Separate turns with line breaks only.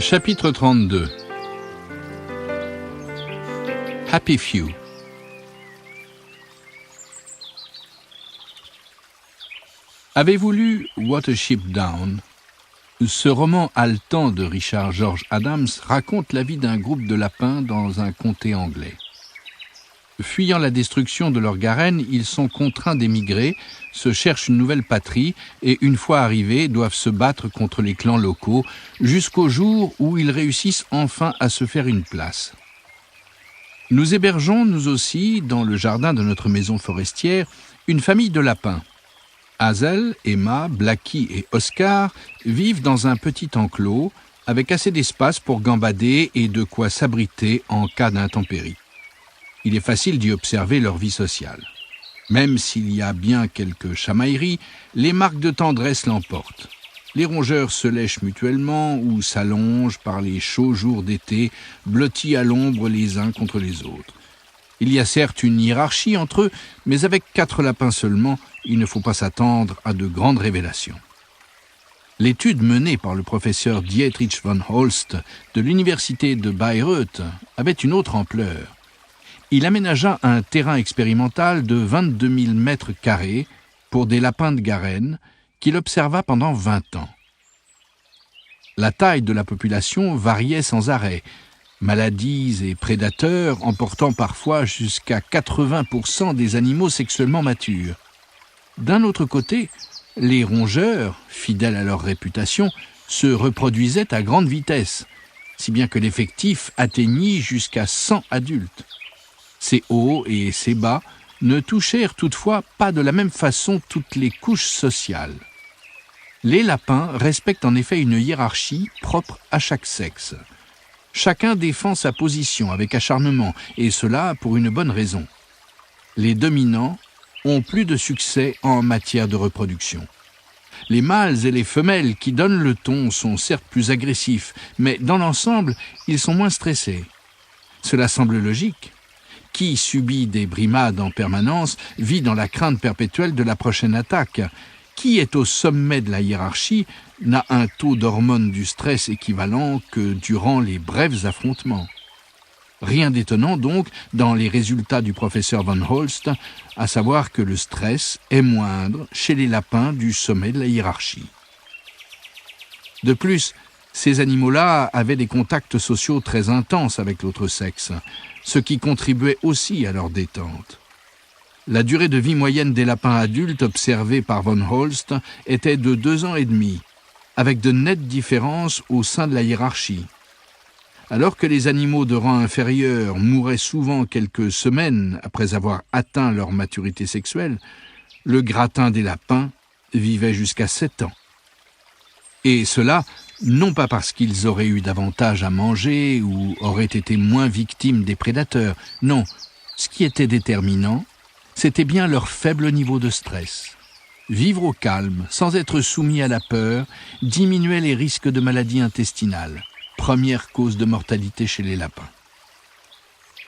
Chapitre 32. Happy Few. Avez-vous lu Watership Down ? Ce roman haletant de Richard George Adams raconte la vie d'un groupe de lapins dans un comté anglais. Fuyant la destruction de leur garenne, ils sont contraints d'émigrer, se cherchent une nouvelle patrie et, une fois arrivés, doivent se battre contre les clans locaux jusqu'au jour où ils réussissent enfin à se faire une place. Nous hébergeons, nous aussi, dans le jardin de notre maison forestière, une famille de lapins. Hazel, Emma, Blackie et Oscar vivent dans un petit enclos avec assez d'espace pour gambader et de quoi s'abriter en cas d'intempérie. Il est facile d'y observer leur vie sociale. Même s'il y a bien quelques chamailleries, les marques de tendresse l'emportent. Les rongeurs se lèchent mutuellement ou s'allongent par les chauds jours d'été, blottis à l'ombre les uns contre les autres. Il y a certes une hiérarchie entre eux, mais avec 4 lapins seulement, il ne faut pas s'attendre à de grandes révélations. L'étude menée par le professeur Dietrich von Holst de l'université de Bayreuth avait une autre ampleur. Il aménagea un terrain expérimental de 22 000 mètres carrés pour des lapins de garenne qu'il observa pendant 20 ans. La taille de la population variait sans arrêt, maladies et prédateurs emportant parfois jusqu'à 80% des animaux sexuellement matures. D'un autre côté, les rongeurs, fidèles à leur réputation, se reproduisaient à grande vitesse, si bien que l'effectif atteignit jusqu'à 100 adultes. Ces hauts et ces bas ne touchèrent toutefois pas de la même façon toutes les couches sociales. Les lapins respectent en effet une hiérarchie propre à chaque sexe. Chacun défend sa position avec acharnement, et cela pour une bonne raison. Les dominants ont plus de succès en matière de reproduction. Les mâles et les femelles qui donnent le ton sont certes plus agressifs, mais dans l'ensemble, ils sont moins stressés. Cela semble logique. Qui subit des brimades en permanence vit dans la crainte perpétuelle de la prochaine attaque. Qui est au sommet de la hiérarchie n'a un taux d'hormones du stress équivalent que durant les brefs affrontements. Rien d'étonnant donc dans les résultats du professeur von Holst, à savoir que le stress est moindre chez les lapins du sommet de la hiérarchie. De plus, ces animaux-là avaient des contacts sociaux très intenses avec l'autre sexe, ce qui contribuait aussi à leur détente. La durée de vie moyenne des lapins adultes observée par von Holst était de 2 ans et demi, avec de nettes différences au sein de la hiérarchie. Alors que les animaux de rang inférieur mouraient souvent quelques semaines après avoir atteint leur maturité sexuelle, le gratin des lapins vivait jusqu'à 7 ans. Et cela, non pas parce qu'ils auraient eu davantage à manger ou auraient été moins victimes des prédateurs. Non, ce qui était déterminant, c'était bien leur faible niveau de stress. Vivre au calme, sans être soumis à la peur, diminuait les risques de maladies intestinales, première cause de mortalité chez les lapins.